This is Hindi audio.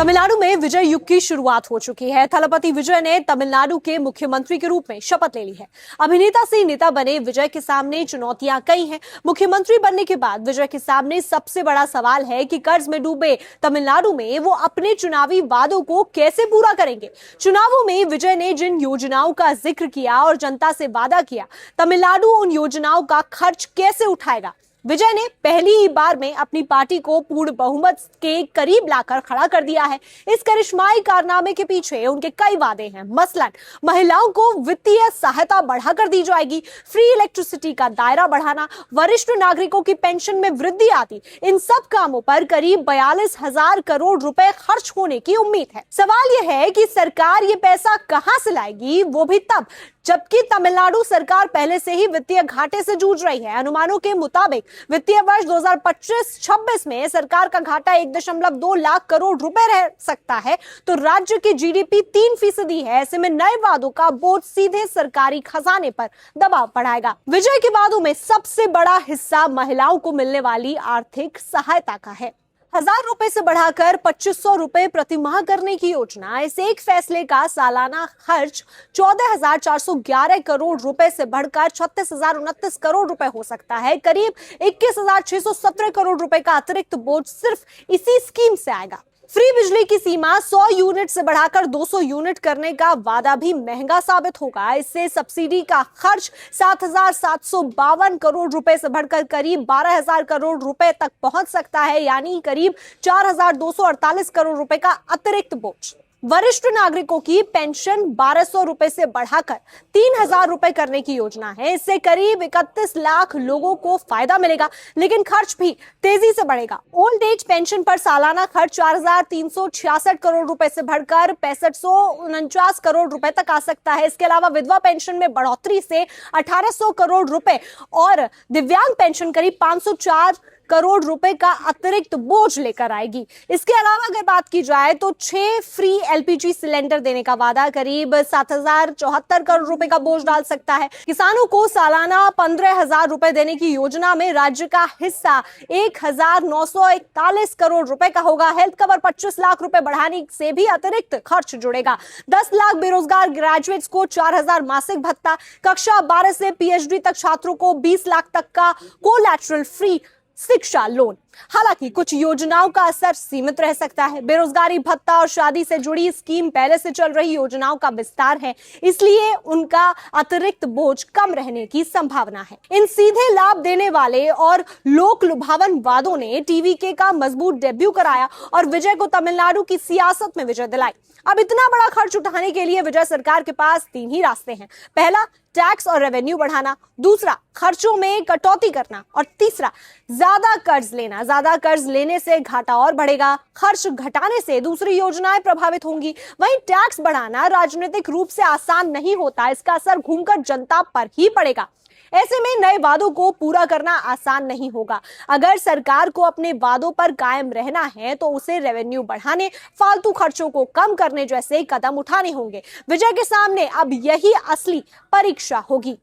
तमिलनाडु में विजय युग की शुरुआत हो चुकी है। थलपति विजय ने तमिलनाडु के मुख्यमंत्री के रूप में शपथ ले ली है। अभिनेता से नेता बने विजय के सामने चुनौतियां कई हैं। मुख्यमंत्री बनने के बाद विजय के सामने सबसे बड़ा सवाल है कि कर्ज में डूबे तमिलनाडु में वो अपने चुनावी वादों को कैसे पूरा करेंगे। चुनावों में विजय ने जिन योजनाओं का जिक्र किया और जनता से वादा किया, तमिलनाडु उन योजनाओं का खर्च कैसे उठाएगा। विजय ने पहली ही बार में अपनी पार्टी को पूर्ण बहुमत के करीब लाकर खड़ा कर दिया है। इस करिश्माई कारनामे के पीछे उनके कई वादे हैं। मसलन महिलाओं को वित्तीय सहायता बढ़ाकर दी जाएगी, फ्री इलेक्ट्रिसिटी का दायरा बढ़ाना, वरिष्ठ नागरिकों की पेंशन में वृद्धि आदि। इन सब कामों पर करीब 42,000 करोड़ रुपए खर्च होने की उम्मीद है। सवाल यह है कि सरकार ये पैसा कहां से लाएगी, वो भी तब जबकि तमिलनाडु सरकार पहले से ही वित्तीय घाटे से जूझ रही है। अनुमानों के मुताबिक वित्तीय वर्ष 2025-26 में सरकार का घाटा 1.2 लाख करोड़ रुपए रह सकता है, तो राज्य की जीडीपी 3% है। ऐसे में नए वादों का बोझ सीधे सरकारी खजाने पर दबाव बढ़ाएगा। विजय के वादों में सबसे बड़ा हिस्सा महिलाओं को मिलने वाली आर्थिक सहायता का है। 1,000 रुपए से बढ़ाकर 2,500 रुपए प्रति माह करने की योजना। इस एक फैसले का सालाना खर्च 14,411 करोड़ रुपए से बढ़कर 36,029 करोड़ रुपए हो सकता है। करीब 21,617 करोड़ रुपए का अतिरिक्त बोझ सिर्फ इसी स्कीम से आएगा। फ्री बिजली की सीमा 100 यूनिट से बढ़ाकर 200 यूनिट करने का वादा भी महंगा साबित होगा। इससे सब्सिडी का खर्च 7,752 करोड़ रुपए से बढ़कर करीब 12,000 करोड़ रुपए तक पहुंच सकता है, यानी करीब 4,248 करोड़ रुपए का अतिरिक्त बोझ। वरिष्ठ नागरिकों की पेंशन 1,200 रुपए से बढ़ाकर 3,000 रुपए करने की योजना है। इससे करीब 31 लाख लोगों को फायदा मिलेगा, लेकिन खर्च भी तेजी से बढ़ेगा। ओल्ड एज पेंशन पर सालाना खर्च 4,366 करोड़ रुपए से बढ़कर 6,549 करोड़ रुपए तक आ सकता है। इसके अलावा विधवा पेंशन में बढ़ोतरी से 1,800 करोड़ रुपए और दिव्यांग पेंशन करीब 504 करोड़ रुपए का अतिरिक्त बोझ लेकर आएगी। इसके अलावा अगर बात की जाए तो 6 फ्री एलपीजी सिलेंडर देने का वादा करीब 7,074 करोड़ रुपए का बोझ डाल सकता है। किसानों को सालाना 15,000 रुपए देने की योजना में राज्य का हिस्सा 1,941 करोड़ रुपए का होगा। हेल्थ कवर 25 लाख रुपए बढ़ाने से भी अतिरिक्त खर्च जुड़ेगा। 10 लाख बेरोजगार ग्रेजुएट्स को 4,000 मासिक भत्ता, कक्षा 12 से पीएचडी तक छात्रों को 20 लाख तक का कोलैटरल फ्री शिक्षा लोन। हालांकि कुछ योजनाओं का असर सीमित रह सकता है। बेरोजगारी भत्ता और शादी से जुड़ी स्कीम पहले से चल रही योजनाओं का विस्तार है, इसलिए उनका अतिरिक्त बोझ कम रहने की संभावना है। इन सीधे लाभ देने वाले और लोक लुभावन वादों ने टीवीके का मजबूत डेब्यू कराया और विजय को तमिलनाडु की सियासत में विजय दिलाई। अब इतना बड़ा खर्च उठाने के लिए विजय सरकार के पास 3 ही रास्ते हैं। पहला, टैक्स और रेवेन्यू बढ़ाना, दूसरा खर्चों में कटौती करना और तीसरा ज्यादा कर्ज लेना। ज्यादा कर्ज लेने से घाटा और बढ़ेगा, खर्च घटाने से दूसरी योजनाएं प्रभावित होंगी। वहीं टैक्स बढ़ाना राजनीतिक रूप से आसान नहीं होता, इसका असर घूमकर जनता पर ही पड़ेगा। ऐसे में नए वादों को पूरा करना आसान नहीं होगा। अगर सरकार को अपने वादों पर कायम रहना है तो उसे रेवेन्यू बढ़ाने, फालतू खर्चों को कम करने जैसे कदम उठाने होंगे। विजय के सामने अब यही असली परीक्षा होगी।